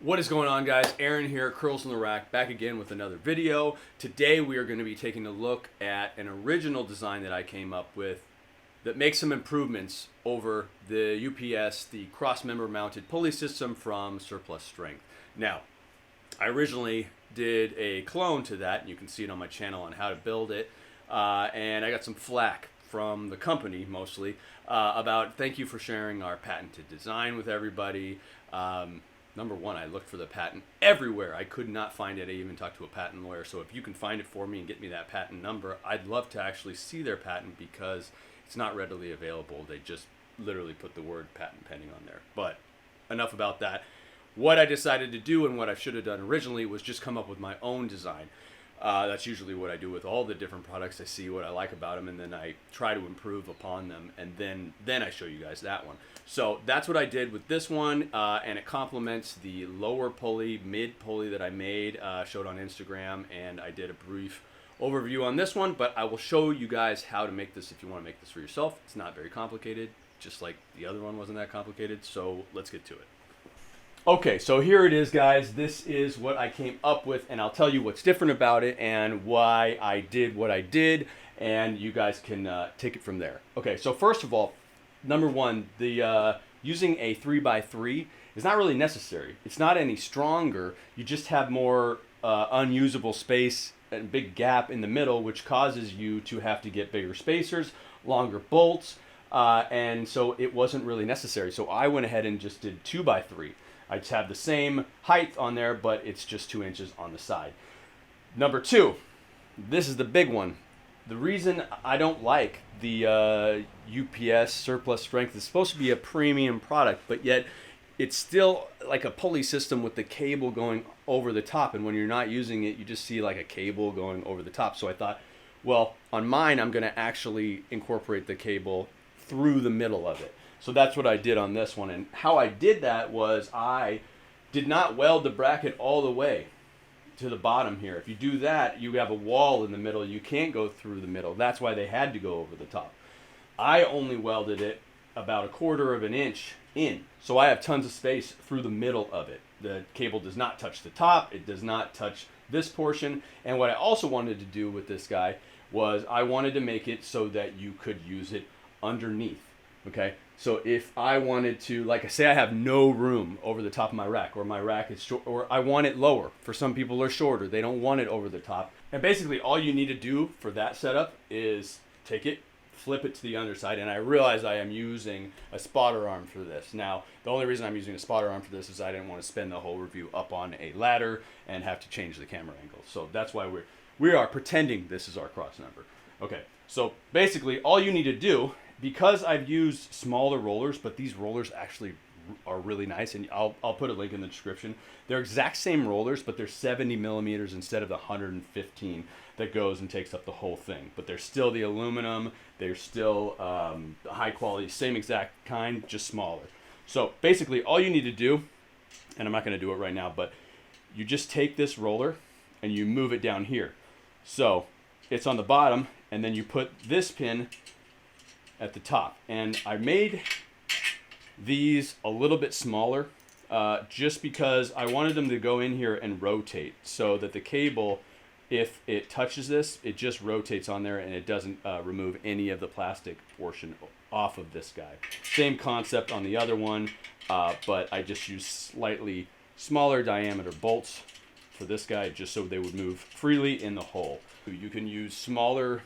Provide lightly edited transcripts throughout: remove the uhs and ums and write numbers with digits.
What is going on, guys? Aaron here, Curls in the Rack, back again with another video. Today we are going to be taking a look at an original design that I came up with that makes some improvements over the UPS, the cross-member mounted pulley system from Surplus Strength. Now, I originally did a clone to that, and you can see it on my channel on how to build it, and I got some flack from the company mostly about thank you for sharing our patented design with everybody. Number one, I looked for the patent everywhere. I could not find it. I even talked to a patent lawyer. So if you can find it for me and get me that patent number, I'd love to actually see their patent because it's not readily available. They just literally put the word patent pending on there. But enough about that. What I decided to do and what I should have done originally was just come up with my own design. That's usually what I do with all the different products. I see what I like about them, and then I try to improve upon them, and then I show you guys that one. So that's what I did with this one, and it complements the lower pulley, mid pulley that I made, showed on Instagram, and I did a brief overview on this one, but I will show you guys how to make this if you want to make this for yourself. It's not very complicated, just like the other one wasn't that complicated, so let's get to it. Okay, so here it is, guys. This is what I came up with, and I'll tell you what's different about it and why I did what I did, and you guys can take it from there. Okay, so first of all, number one, the using a 3x3 is not really necessary. It's not any stronger. You just have more unusable space and big gap in the middle, which causes you to have to get bigger spacers, longer bolts, and so it wasn't really necessary. So I went ahead and just did 2x3. I just have the same height on there, but it's just 2 inches on the side. Number two, this is the big one. The reason I don't like the UPS Surplus Strength is supposed to be a premium product, but yet it's still like a pulley system with the cable going over the top. And when you're not using it, you just see like a cable going over the top. So I thought, well, on mine, I'm going to actually incorporate the cable through the middle of it. So that's what I did on this one. And how I did that was I did not weld the bracket all the way to the bottom here. If you do that, you have a wall in the middle. You can't go through the middle. That's why they had to go over the top. I only welded it about 1/4 of an inch in. So I have tons of space through the middle of it. The cable does not touch the top. It does not touch this portion. And what I also wanted to do with this guy was I wanted to make it so that you could use it underneath. Okay, so if I wanted to, like I say, I have no room over the top of my rack, or my rack is short, or I want it lower. For some people are shorter, they don't want it over the top. And basically all you need to do for that setup is take it, flip it to the underside, and I realize I am using a spotter arm for this. Now, the only reason I'm using a spotter arm for this is I didn't want to spend the whole review up on a ladder and have to change the camera angle. So that's why we are pretending this is our cross member. Okay, so basically all you need to do, because I've used smaller rollers, but these rollers actually are really nice, and I'll put a link in the description. They're exact same rollers, but they're 70 millimeters instead of the 115 that goes and takes up the whole thing. But they're still the aluminum. They're still the high quality, same exact kind, just smaller. So basically all you need to do, and I'm not going to do it right now, but you just take this roller and you move it down here. So it's on the bottom, and then you put this pin at the top. And I made these a little bit smaller just because I wanted them to go in here and rotate so that the cable, if it touches this, it just rotates on there and it doesn't remove any of the plastic portion off of this guy. Same concept on the other one, but I just used slightly smaller diameter bolts for this guy just so they would move freely in the hole. You can use smaller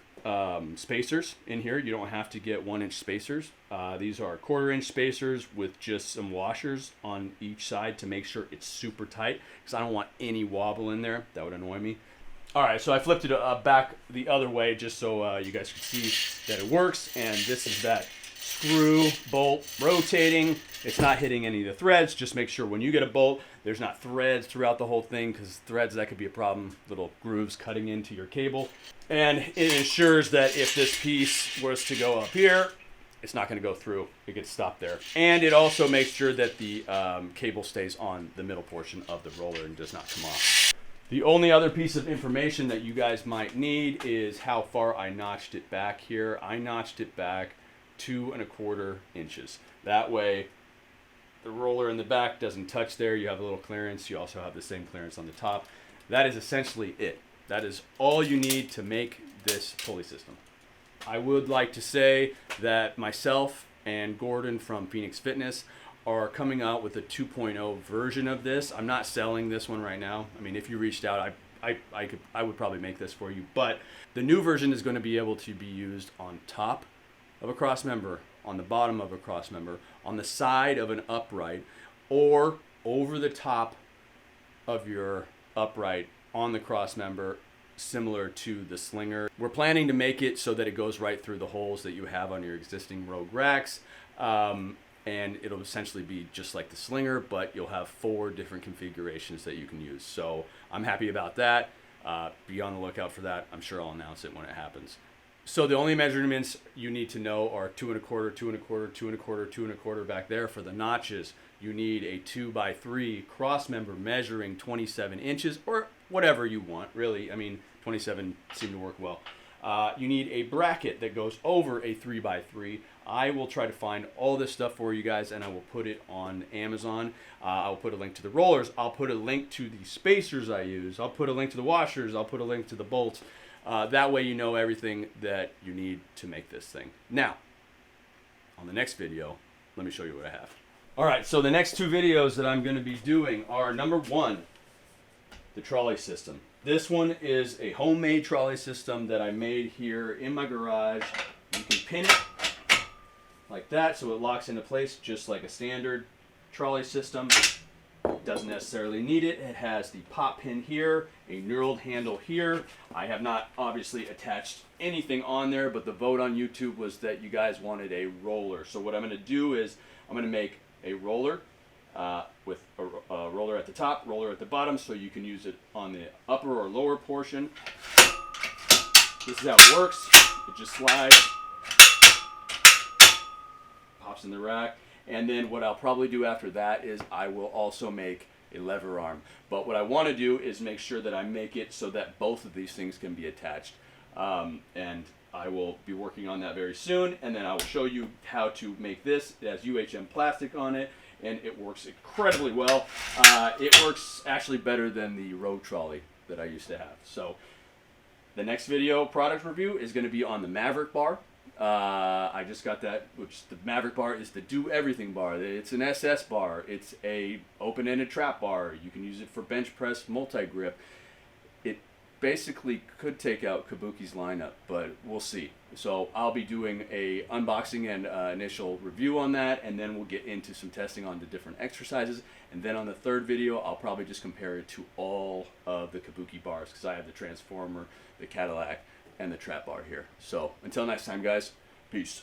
spacers in here. You don't have to get 1-inch spacers. These are 1/4 inch spacers with just some washers on each side to make sure it's super tight, because I don't want any wobble in there. That would annoy me. All right, so I flipped it back the other way just so you guys can see that it works. And this is that screw bolt rotating. It's not hitting any of the threads. Just make sure when you get a bolt, there's not threads throughout the whole thing, because threads, that could be a problem, little grooves cutting into your cable. And it ensures that if this piece was to go up here, it's not going to go through. It gets stopped there. And it also makes sure that the cable stays on the middle portion of the roller and does not come off. The only other piece of information that you guys might need is how far I notched it back here. I notched it back 2 1/4 inches. That way the roller in the back doesn't touch there. You have a little clearance. You also have the same clearance on the top. That is essentially it. That is all you need to make this pulley system. I would like to say that myself and Gordon from Phoenix Fitness are coming out with a 2.0 version of this. I'm not selling this one right now. I mean, if you reached out, I would probably make this for you. But the new version is going to be able to be used on top of a cross member, on the bottom of a cross member, on the side of an upright, or over the top of your upright on the cross member, similar to the slinger. We're planning to make it so that it goes right through the holes that you have on your existing Rogue racks. And it'll essentially be just like the slinger, but you'll have 4 different configurations that you can use. So I'm happy about that. Be on the lookout for that. I'm sure I'll announce it when it happens. So the only measurements you need to know are 2 1/4, 2 1/4, 2 1/4, 2 1/4 back there for the notches. You need a 2x3 cross member measuring 27 inches or whatever you want, really. I mean, 27 seem to work well. You need a bracket that goes over a 3x3. I will try to find all this stuff for you guys, and I will put it on Amazon. I'll put a link to the rollers. I'll put a link to the spacers I use. I'll put a link to the washers. I'll put a link to the bolts. That way you know everything that you need to make this thing. Now, on the next video, let me show you what I have. All right, so the next 2 videos that I'm going to be doing are, number 1, the trolley system. This one is a homemade trolley system that I made here in my garage. You can pin it like that so it locks into place just like a standard trolley system. Doesn't necessarily need it. It has the pop pin here, a knurled handle here. I have not obviously attached anything on there, but the vote on YouTube was that you guys wanted a roller. So what I'm going to do is I'm going to make a roller with a roller at the top, roller at the bottom, so you can use it on the upper or lower portion. This is how it works. It just slides, pops in the rack, and then what I'll probably do after that is I will also make a lever arm. But what I want to do is make sure that I make it so that both of these things can be attached. And I will be working on that very soon, and then I will show you how to make this. It has UHM plastic on it, and it works incredibly well. It works actually better than the Rogue trolley that I used to have. So the next video product review is going to be on the Maverick bar. I just got that, which the Maverick bar is the do everything bar. It's an SS bar. It's a open-ended trap bar. You can use it for bench press, multi-grip. It basically could take out Kabuki's lineup, but we'll see. So I'll be doing a unboxing and initial review on that, and then we'll get into some testing on the different exercises. And then on the 3rd video, I'll probably just compare it to all of the Kabuki bars, because I have the Transformer, the Cadillac, and the trap bar here. So until next time, guys, peace.